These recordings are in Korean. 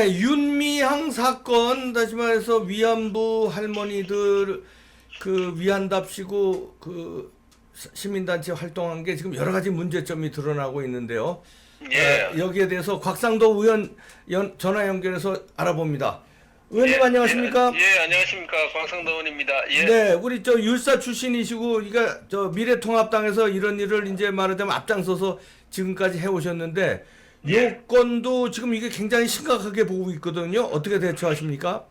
네, 윤미향 사건, 다시 말해서 위안부 할머니들 그 위안답시고 그 시민단체 활동한 게 지금 여러 가지 문제점이 드러나고 있는데요. 예. 여기에 대해서 곽상도 의원 전화 연결해서 알아봅니다. 의원님 예, 안녕하십니까? 예, 예, 안녕하십니까. 광상도 의원입니다. 예. 네, 우리 저 율사 출신이시고, 그러니까 저 미래통합당에서 이런 일을 이제 말하자면 앞장서서 지금까지 해오셨는데, 예. 요건도 지금 이게 굉장히 심각하게 보고 있거든요. 어떻게 대처하십니까?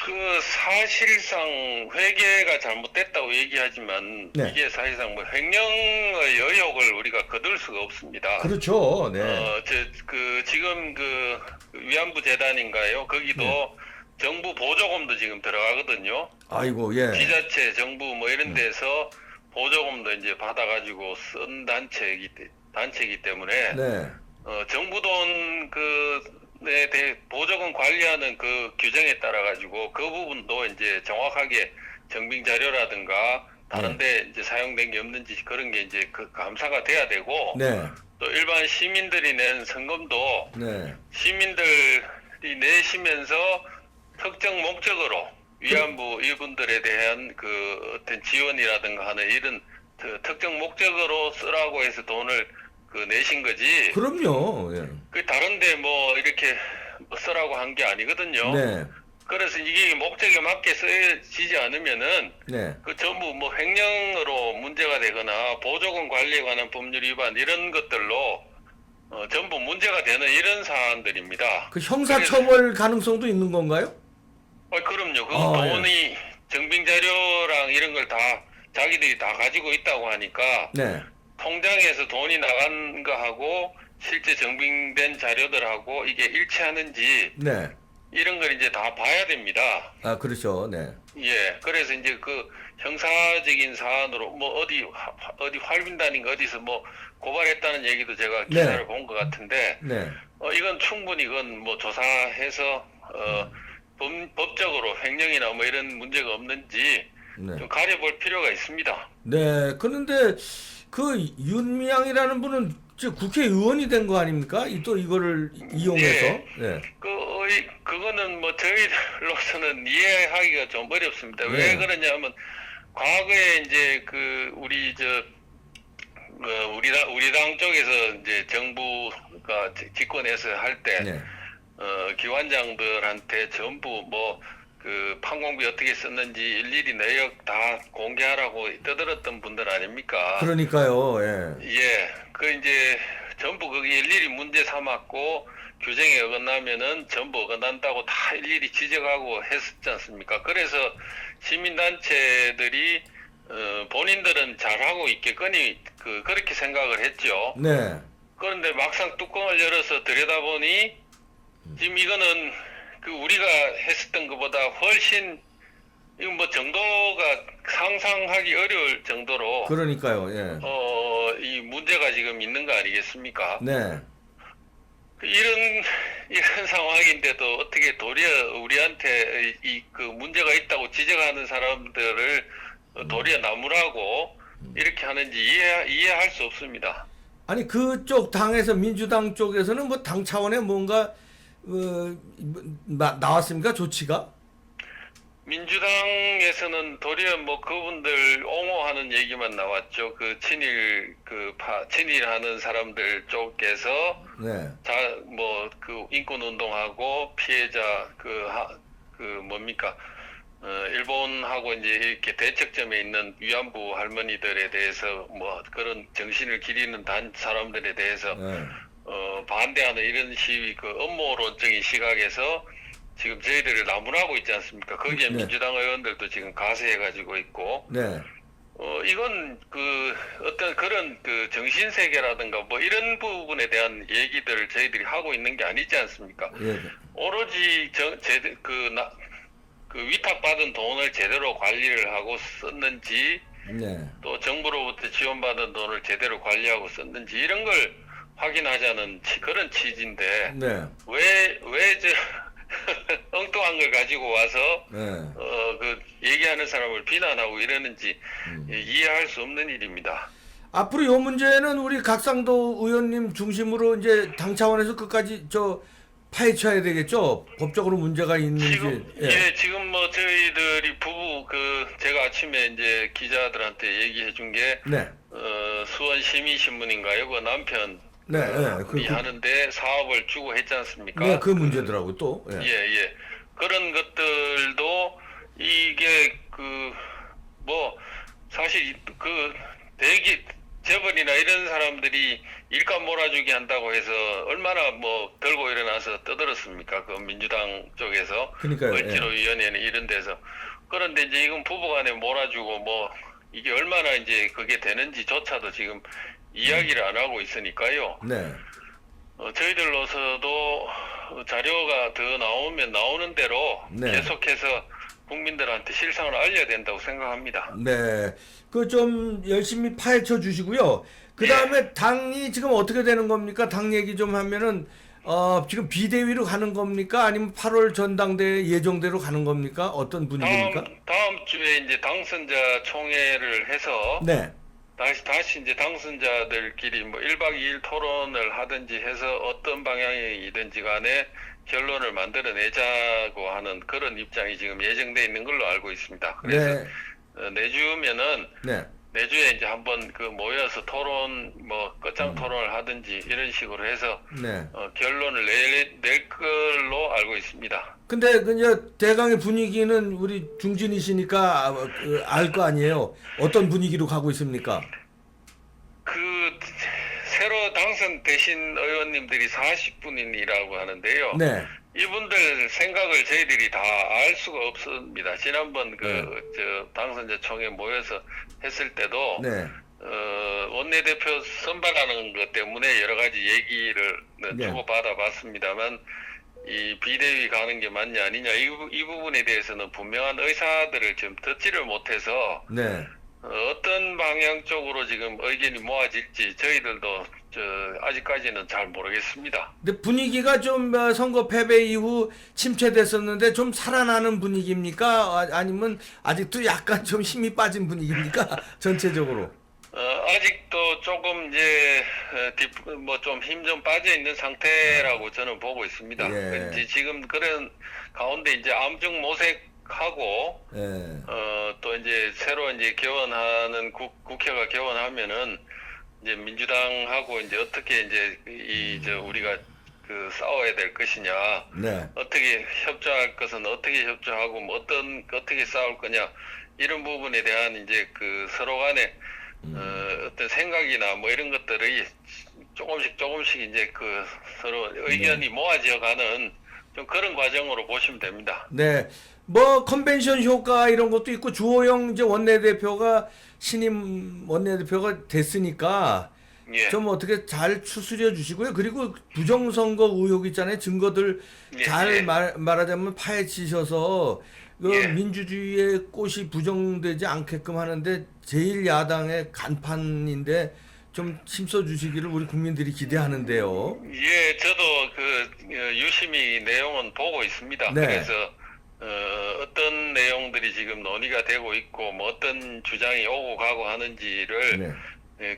그 사실상 회계가 잘못됐다고 얘기하지만 네. 이게 사실상 뭐 횡령의 의혹을 우리가 거둘 수가 없습니다. 그렇죠. 네. 지금 그 위안부 재단인가요? 거기도 네. 정부 보조금도 지금 들어가거든요. 아이고, 예. 지자체, 정부 뭐 이런 데서 보조금도 이제 받아가지고 쓴 단체이기 때문에 네. 정부 돈 그에 대해 보조금 관리하는 그 규정에 따라 가지고 그 부분도 이제 정확하게 정빙 자료라든가 다른데 이제 사용된 게 없는지 그런 게 이제 그 감사가 돼야 되고 네. 또 일반 시민들이 낸 성금도 네. 시민들이 내시면서 특정 목적으로 위안부 이분들에 대한 그 어떤 지원이라든가 하는 이런 특정 목적으로 쓰라고 해서 돈을 그 내신 거지. 그럼요. 예. 그 다른데 뭐 이렇게 쓰라고 한 게 아니거든요. 네. 그래서 이게 목적에 맞게 쓰여지지 않으면은 네. 그 전부 뭐 횡령으로 문제가 되거나 보조금 관리에 관한 법률 위반 이런 것들로 전부 문제가 되는 이런 사안들입니다. 그 형사처벌 가능성도 있는 건가요? 그럼요. 그 아, 돈이 정빙 자료랑 이런 걸 다 자기들이 다 가지고 있다고 하니까 네. 통장에서 돈이 나간 거하고 실제 정빙된 자료들하고 이게 일치하는지 네. 이런 걸 이제 다 봐야 됩니다. 아, 그렇죠. 네. 예. 그래서 이제 그 형사적인 사안으로 뭐 어디 활빈단인가 어디서 뭐 고발했다는 얘기도 제가 기사를 네. 본 것 같은데 네. 이건 충분히 이건 뭐 조사해서 법적으로 횡령이나 뭐 이런 문제가 없는지 네. 좀 가려볼 필요가 있습니다. 네. 그런데 그 윤미향이라는 분은 지금 국회의원이 된 거 아닙니까? 또 이거를 이용해서. 예. 네. 그거는 뭐 저희로서는 이해하기가 좀 어렵습니다. 네. 왜 그러냐면 과거에 이제 그 우리 우리 당 쪽에서 이제 정부가 집권해서 할 때 네. 기관장들한테 전부 뭐 그 판공비 어떻게 썼는지 일일이 내역 다 공개하라고 떠들었던 분들 아닙니까? 그러니까요. 예. 예, 그 이제 전부 그게 일일이 문제 삼았고 규정에 어긋나면은 전부 어긋난다고 다 일일이 지적하고 했었지 않습니까? 그래서 시민단체들이 본인들은 잘하고 있겠거니 그렇게 생각을 했죠. 네. 그런데 막상 뚜껑을 열어서 들여다보니 지금 이거는 그 우리가 했었던 것보다 훨씬 이거 뭐 정도가 상상하기 어려울 정도로 그러니까요. 예. 이 문제가 지금 있는 거 아니겠습니까? 네. 이런 상황인데도 어떻게 도리어 우리한테 그 문제가 있다고 지적하는 사람들을 도리어 나무라고 이렇게 하는지 이해할 수 없습니다. 아니 그쪽 당에서 민주당 쪽에서는 뭐 당 차원에 뭔가 나왔습니까? 조치가? 민주당에서는 도리어 뭐 그분들 옹호하는 얘기만 나왔죠. 그 친일하는 사람들 쪽에서 네. 뭐 그 인권 운동하고 피해자 뭡니까? 일본하고 이제 이렇게 대척점에 있는 위안부 할머니들에 대해서 뭐 그런 정신을 기리는 사람들에 대해서 네. 반대하는 이런 시위 그 음모론적인 시각에서 지금 저희들을 나무라고 있지 않습니까? 거기에 네. 민주당 의원들도 지금 가세해가지고 있고, 네. 이건 그 어떤 그런 그 정신세계라든가 뭐 이런 부분에 대한 얘기들을 저희들이 하고 있는 게 아니지 않습니까? 예. 오로지 그 위탁받은 돈을 제대로 관리를 하고 썼는지, 네. 또 정부로부터 지원받은 돈을 제대로 관리하고 썼는지 이런 걸 확인하자는 그런 취지인데 네. 왜 엉뚱한 걸 가지고 와서 네. 그 얘기하는 사람을 비난하고 이러는지 이해할 수 없는 일입니다. 앞으로 이 문제는 우리 각상도 의원님 중심으로 이제 당 차원에서 끝까지 파헤쳐야 되겠죠. 법적으로 문제가 있는지. 지금 지금 뭐 저희들이 부부 제가 아침에 이제 기자들한테 얘기해 준 게 네. 수원 시민신문인가요? 그 남편 네, 이 하는데 사업을 주고 했지 않습니까? 네, 그 문제더라고 또. 예. 예. 그런 것들도 이게 뭐 사실 대기 재벌이나 이런 사람들이 일감 몰아주기 한다고 해서 얼마나 뭐 들고 일어나서 떠들었습니까? 그 민주당 쪽에서 그러니까요. 을지로위원회는 이런 데서. 그런데 이제 이건 부부간에 몰아주고 뭐 이게 얼마나 이제 그게 되는지조차도 지금 이야기를 안 하고 있으니까요. 네. 저희들로서도 자료가 더 나오면 나오는 대로 네. 계속해서 국민들한테 실상을 알려야 된다고 생각합니다. 네. 그 좀 열심히 파헤쳐 주시고요. 그 다음에 당이 지금 어떻게 되는 겁니까? 당 얘기 좀 하면은, 지금 비대위로 가는 겁니까? 아니면 8월 전당대회 예정대로 가는 겁니까? 어떤 분위기입니까? 다음 주에 이제 당선자 총회를 해서 네. 다시 이제 당선자들끼리 뭐 1박 2일 토론을 하든지 해서 어떤 방향이든지 간에 결론을 만들어내자고 하는 그런 입장이 지금 예정돼 있는 걸로 알고 있습니다. 그래서 내주면은 네. 내주에 이제 한번 모여서 토론 뭐 끝장 토론을 하든지 이런 식으로 해서 네. 결론을 낼 걸로 알고 있습니다. 근데 이제 대강의 분위기는 우리 중진이시니까 알 거 아니에요. 어떤 분위기로 가고 있습니까? 새로 당선되신 의원님들이 40분이라고 하는데요. 네. 이분들 생각을 저희들이 다 알 수가 없습니다. 지난번 당선자 총회 모여서 했을 때도 네. 원내대표 선발하는 것 때문에 여러 가지 얘기를 주고받아 봤습니다만 이 비대위 가는 게 맞냐 아니냐 이 부분에 대해서는 분명한 의사들을 좀 듣지를 못해서 네. 어떤 방향 쪽으로 지금 의견이 모아질지 저희들도 아직까지는 잘 모르겠습니다. 근데 분위기가 좀 선거 패배 이후 침체됐었는데 좀 살아나는 분위기입니까? 아니면 아직도 약간 좀 힘이 빠진 분위기입니까? 전체적으로. 아직도 조금 이제 뭐 좀 힘 좀 빠져 있는 상태라고 저는 보고 있습니다. 예. 지금 그런 가운데 이제 암중 모색하고 예. 또 이제 새로 이제 개원하는 국회가 개원하면은 이제 민주당하고 이제 어떻게 이제 우리가 싸워야 될 것이냐, 네. 어떻게 협조할 것은 어떻게 협조하고 뭐 어떻게 싸울 거냐 이런 부분에 대한 이제 서로 간에 어떤 생각이나 뭐 이런 것들이 조금씩 이제 서로 의견이 모아져 가는 좀 그런 과정으로 보시면 됩니다. 네. 뭐 컨벤션 효과 이런 것도 있고 주호영 이제 원내대표가 신임 원내대표가 됐으니까 예. 좀 어떻게 잘 추스려 주시고요. 그리고 부정선거 의혹 있잖아요. 증거들 잘 말하자면 파헤치셔서 민주주의의 꽃이 부정되지 않게끔 하는데 제일 야당의 간판인데 좀 힘써 주시기를 우리 국민들이 기대하는데요. 예, 저도 유심히 내용은 보고 있습니다. 네. 그래서 어떤 내용들이 지금 논의가 되고 있고 뭐 어떤 주장이 오고 가고 하는지를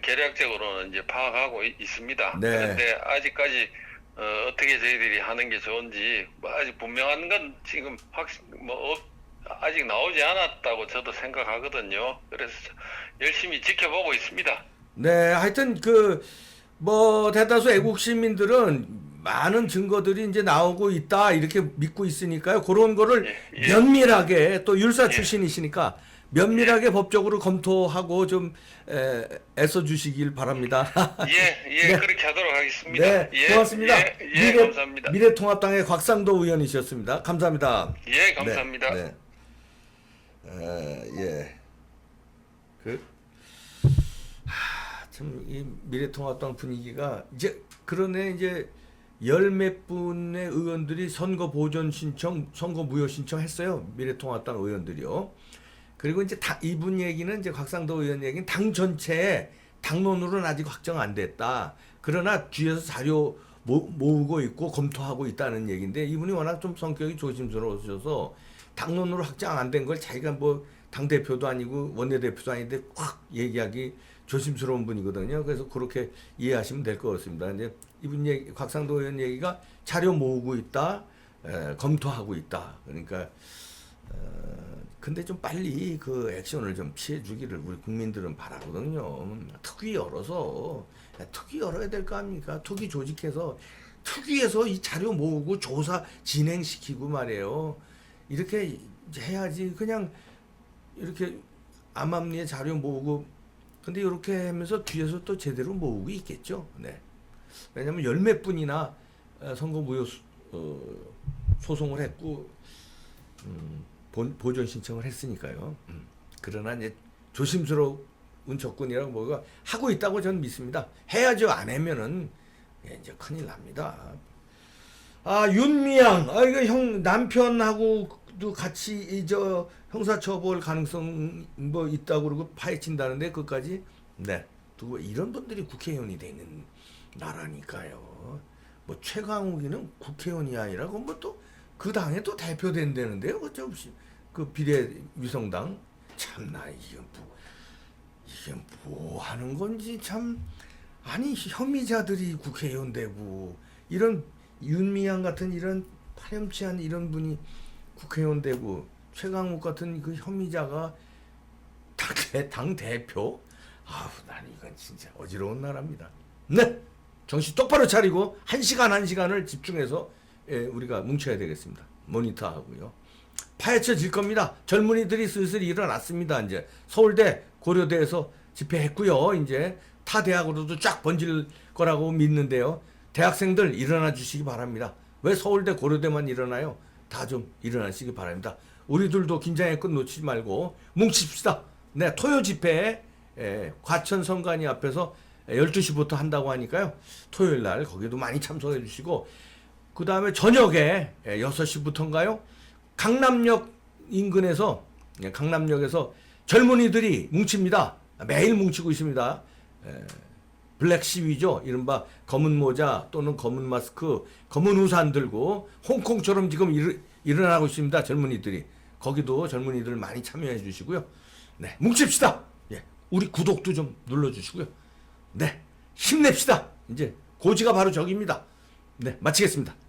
계략적으로는 이제 파악하고 있습니다. 네. 그런데 아직까지 어떻게 저희들이 하는 게 좋은지 뭐 아직 분명한 건 지금 아직 나오지 않았다고 저도 생각하거든요. 그래서 열심히 지켜보고 있습니다. 네, 하여튼 뭐 대다수 애국 시민들은 많은 증거들이 이제 나오고 있다 이렇게 믿고 있으니까요. 그런 거를 면밀하게 또 율사 출신이시니까 면밀하게 법적으로 검토하고 좀 애써 주시길 바랍니다. 네. 그렇게 하도록 하겠습니다. 네, 고맙습니다. 감사합니다. 미래통합당의 곽상도 의원이셨습니다. 감사합니다. 예, 감사합니다. 네. 참 이 미래통합당 분위기가 이제 그러네 이제 열몇 분의 의원들이 선거 보전 신청, 선거 무효 신청했어요. 미래통합당 의원들이요. 그리고 이제 이분 얘기는 이제 곽상도 의원 얘기는 당 전체에 당론으로는 아직 확정 안 됐다. 그러나 뒤에서 자료 모으고 있고 검토하고 있다는 얘기인데 이분이 워낙 좀 성격이 조심스러우셔서 당론으로 확정 안 된 걸 자기가 뭐 당대표도 아니고 원내대표도 아닌데 확 얘기하기 조심스러운 분이거든요. 그래서 그렇게 이해하시면 될 것 같습니다. 이제 이분 얘기, 곽상도 의원 얘기가 자료 모으고 있다, 검토하고 있다. 그러니까 근데 좀 빨리 그 액션을 좀 취해 주기를 우리 국민들은 바라거든요. 특위 열어서 특위 열어야 될 거 아닙니까? 특위 조직해서 특위에서 이 자료 모으고 조사 진행시키고 말이에요. 이렇게 해야지. 그냥 이렇게 암암리에 자료 모으고 근데 이렇게 하면서 뒤에서 또 제대로 모으고 있겠죠. 네. 왜냐하면 열 몇 분이나 선거 무효 소송을 했고 보존 신청을 했으니까요. 그러나 이제 조심스러운 접근이라고 뭐가 하고 있다고 저는 믿습니다. 해야죠. 안 하면은 이제 큰일 납니다. 아, 윤미향, 이거 형 남편하고도 같이 저 형사처벌 가능성 뭐 있다고 그러고 파헤친다는데 그까지 네. 두고 이런 분들이 국회의원이 되는 나라니까요. 뭐 최강욱이는 국회의원이 아니라 뭐 또 그 당에 또 대표된다는데요. 어쩌없이 그 비례위성당 참나 이게 뭐 하는 건지 참. 아니 혐의자들이 국회의원 되고 이런 윤미향 같은 이런 파렴치한 이런 분이 국회의원 되고 최강욱 같은 그 혐의자가 당 대표. 아우 난 이건 진짜 어지러운 나라입니다. 네, 정신 똑바로 차리고 한 시간을 집중해서 우리가 뭉쳐야 되겠습니다. 모니터하고요. 파헤쳐질 겁니다. 젊은이들이 슬슬 일어났습니다. 이제 서울대, 고려대에서 집회했고요. 이제 타 대학으로도 쫙 번질 거라고 믿는데요. 대학생들 일어나 주시기 바랍니다. 왜 서울대, 고려대만 일어나요? 다 좀 일어나시기 바랍니다. 우리들도 긴장의 끈 놓치지 말고 뭉칩시다. 네, 토요 집회 과천 선관위 앞에서 12시부터 한다고 하니까요. 토요일 날 거기도 많이 참석해 주시고 그 다음에 저녁에 6시부터인가요? 강남역 인근에서 강남역에서 젊은이들이 뭉칩니다. 매일 뭉치고 있습니다. 블랙 시위죠. 이른바 검은 모자 또는 검은 마스크, 검은 우산 들고 홍콩처럼 지금 일어나고 있습니다. 젊은이들이. 거기도 젊은이들 많이 참여해 주시고요. 네, 뭉칩시다. 예, 우리 구독도 좀 눌러주시고요. 네, 힘냅시다. 이제 고지가 바로 저기입니다. 네, 마치겠습니다.